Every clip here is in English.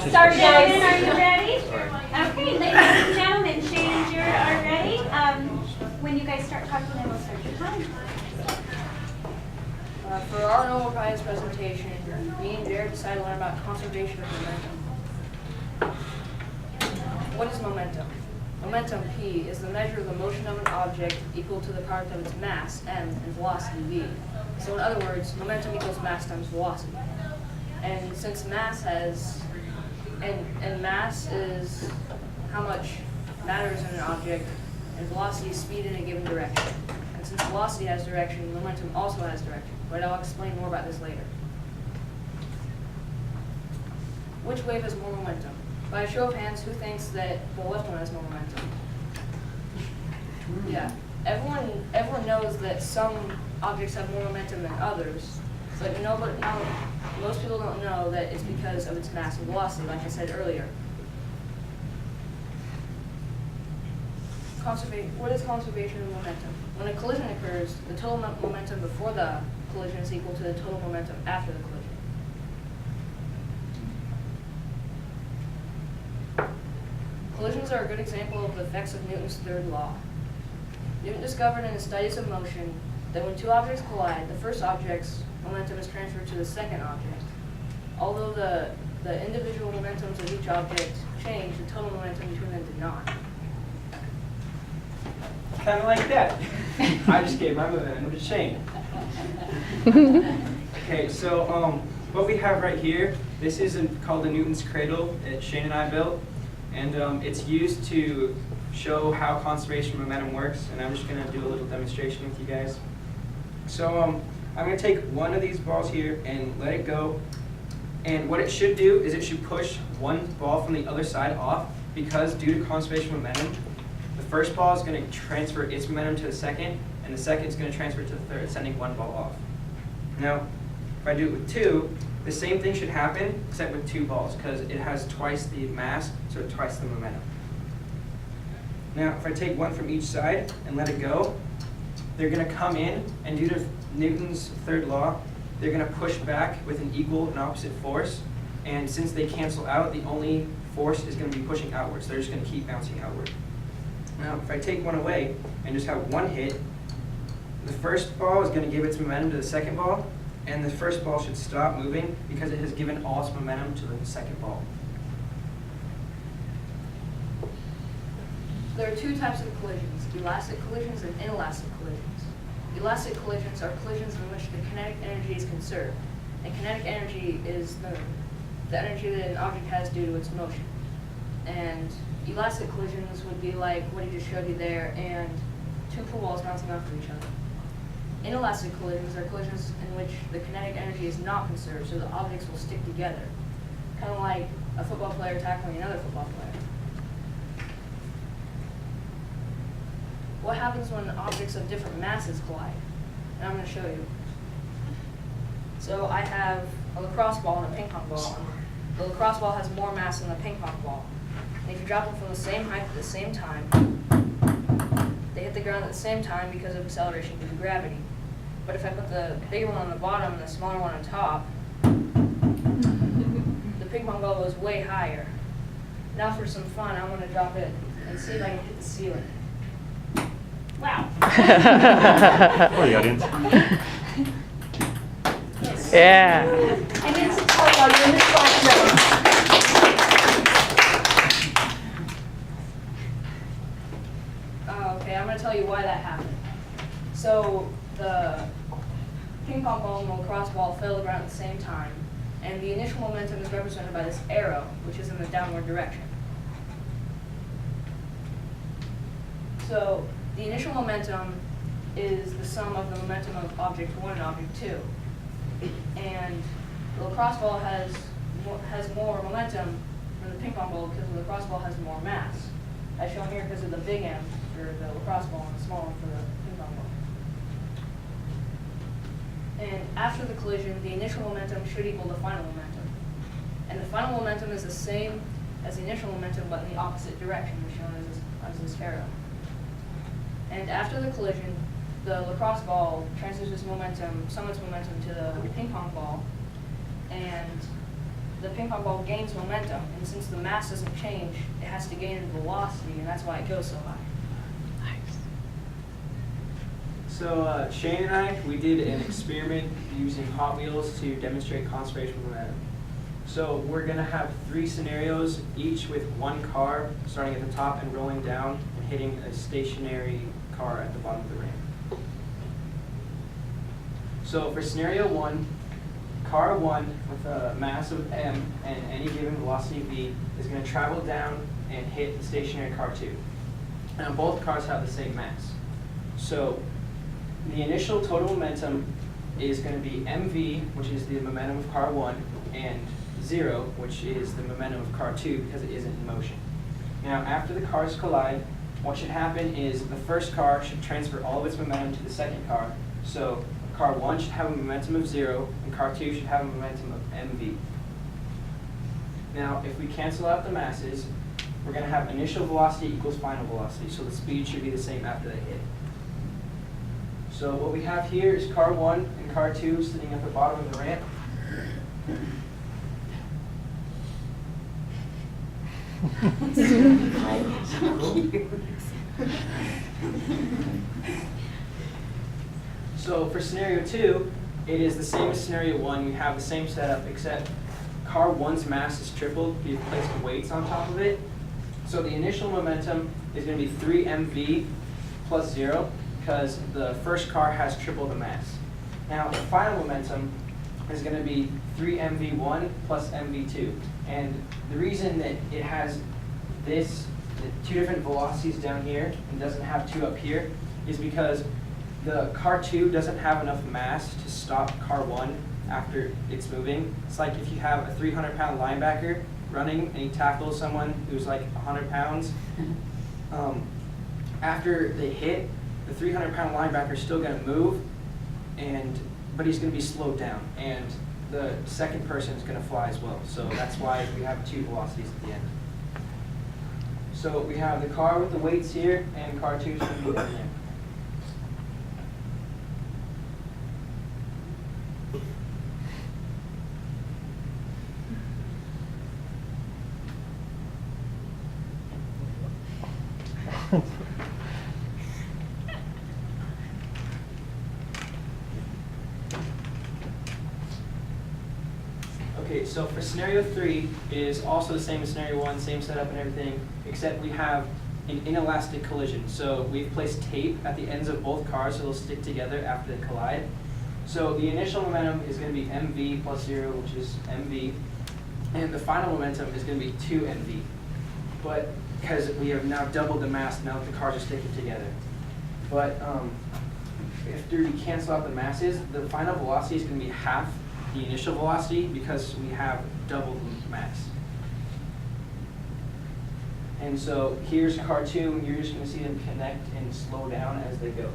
Shannon, are you ready? Okay, ladies and gentlemen, Shane and Jared are ready. When you guys start talking, I will start your time. For our Nobel Prize presentation, me and Jared decided to learn about conservation of momentum. What is momentum? Momentum, P, is the measure of the motion of an object equal to the product of its mass, M, and velocity, V. So in other words, momentum equals mass times velocity. And since mass has, and mass is how much matter is in an object, and velocity is speed in a given direction. And since velocity has direction, momentum also has direction. But I'll explain more about this later. Which wave has more momentum? By a show of hands, who thinks that the left one has more momentum? Yeah, everyone knows that some objects have more momentum than others, but most people don't know that it's because of its mass and velocity, like I said earlier. What is conservation of momentum? When a collision occurs, the total momentum before the collision is equal to the total momentum after the collision. Collisions are a good example of the effects of Newton's third law. Newton discovered in his studies of motion that when two objects collide, the first object's momentum is transferred to the second object. Although the individual momentums of each object changed, the total momentum between them did not. Kind of like that. I just gave my momentum to Shane. Okay, so what we have right here, this is called the Newton's cradle that Shane and I built. And it's used to show how conservation of momentum works. And I'm just going to do a little demonstration with you guys. So I'm going to take one of these balls here and let it go. And what it should do is it should push one ball from the other side off, because due to conservation of momentum, the first ball is going to transfer its momentum to the second, and the second is going to transfer to the third, sending one ball off. Now, if I do it with two, the same thing should happen, except with two balls, because it has twice the mass, so twice the momentum. Now, if I take one from each side and let it go, they're going to come in, and due to Newton's third law, they're going to push back with an equal and opposite force. And since they cancel out, the only force is going to be pushing outwards. They're just going to keep bouncing outward. Now, if I take one away and just have one hit, the first ball is going to give its momentum to the second ball, and the first ball should stop moving because it has given all its momentum to the second ball. There are two types of collisions, elastic collisions and inelastic collisions. Elastic collisions are collisions in which the kinetic energy is conserved, and kinetic energy is the energy that an object has due to its motion. And elastic collisions would be like what he just showed you there, and two pool balls bouncing off of each other. Inelastic collisions are collisions in which the kinetic energy is not conserved, so the objects will stick together, kind of like a football player tackling another football player. What happens when objects of different masses collide? And I'm going to show you. So I have a lacrosse ball and a ping pong ball. The lacrosse ball has more mass than the ping pong ball. And if you drop them from the same height at the same time, they hit the ground at the same time because of acceleration due to gravity. But if I put the bigger one on the bottom and the smaller one on top, the ping pong ball goes way higher. Now for some fun, I'm going to drop it and see if I can hit the ceiling. Wow. For the audience. Yeah. I need support while you're in this classroom. Okay, I'm going to tell you why that happened. So the ping pong ball and the lacrosse ball fell to the ground at the same time, and the initial momentum is represented by this arrow, which is in the downward direction. So the initial momentum is the sum of the momentum of object 1 and object 2. And the lacrosse ball has more momentum than the ping pong ball because the lacrosse ball has more mass, as shown here because of the big M for the lacrosse ball and the small one for the ping pong ball. And after the collision, the initial momentum should equal the final momentum. And the final momentum is the same as the initial momentum, but in the opposite direction, as shown as this arrow. And after the collision, the lacrosse ball transfers its momentum, some of its momentum to the ping pong ball, and the ping pong ball gains momentum, and since the mass doesn't change, it has to gain in velocity, and that's why it goes so high. So Shane and I, we did an experiment using Hot Wheels to demonstrate conservation of momentum. So we're going to have 3 scenarios, each with one car starting at the top and rolling down and hitting a stationary car at the bottom of the ramp. So for scenario 1, car 1 with a mass of m and any given velocity v is going to travel down and hit the stationary car 2. Now both cars have the same mass. So the initial total momentum is going to be mv, which is the momentum of car 1, and 0, which is the momentum of car 2 because it isn't in motion. Now after the cars collide, what should happen is the first car should transfer all of its momentum to the second car. So car 1 should have a momentum of 0, and car 2 should have a momentum of mv. Now if we cancel out the masses, we're going to have initial velocity equals final velocity, so the speed should be the same after they hit. So what we have here is car 1 and car 2 sitting at the bottom of the ramp. So for scenario 2, it is the same as scenario 1. We have the same setup, except car 1's mass is tripled. We've placed weights on top of it. So the initial momentum is going to be 3 mv plus 0, because the first car has triple the mass. Now the final momentum is going to be 3 mv1 plus mv2. And the reason that it has the 2 different velocities down here and doesn't have 2 up here is because the car 2 doesn't have enough mass to stop car 1 after it's moving. It's like if you have a 300-pound linebacker running and he tackles someone who's like 100 pounds. After they hit, the 300-pound linebacker is still going to move, but he's going to be slowed down, and the second person is going to fly as well. So that's why we have 2 velocities at the end. So we have the car with the weights here, and car 2 is going to be down there. Okay, so for scenario 3 is also the same as scenario 1, same setup and everything, except we have an inelastic collision. So we've placed tape at the ends of both cars so they'll stick together after they collide. So the initial momentum is going to be mv plus 0, which is mv, and the final momentum is going to be 2 mv. But because we have now doubled the mass now that the cars are sticking together. But after we cancel out the masses, the final velocity is going to be half the initial velocity because we have double the mass. And so here's car 2, and you're just going to see them connect and slow down as they go.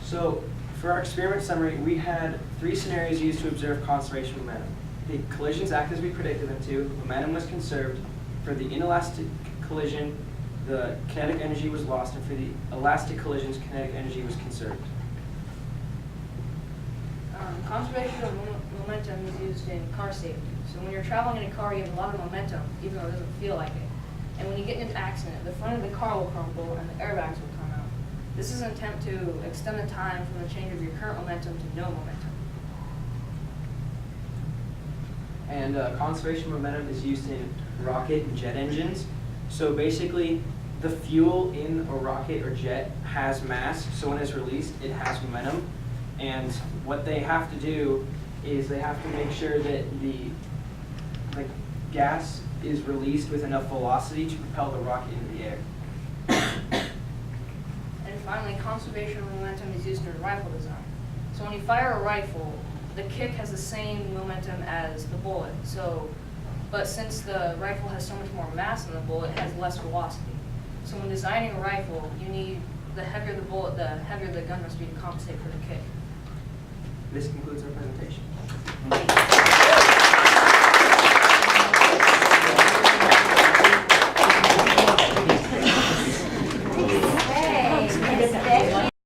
So for our experiment summary, we had 3 scenarios used to observe conservation of momentum. The collisions act as we predicted them to, momentum was conserved. For the inelastic collision, the kinetic energy was lost, and for the elastic collisions, kinetic energy was conserved. Conservation of momentum is used in car safety. So when you're traveling in a car, you have a lot of momentum, even though it doesn't feel like it. And when you get into an accident, the front of the car will crumple and the airbags will come out. This is an attempt to extend the time from the change of your current momentum to no momentum. And conservation of momentum is used in rocket and jet engines. So basically, the fuel in a rocket or jet has mass, so when it's released, it has momentum. And what they have to do is they have to make sure that the gas is released with enough velocity to propel the rocket into the air. And finally, conservation of momentum is used in rifle design. So when you fire a rifle, the kick has the same momentum as the bullet. But since the rifle has so much more mass than the bullet, it has less velocity. So when designing a rifle, you need the heavier the bullet, the heavier the gun must be to compensate for the kick. This concludes our presentation.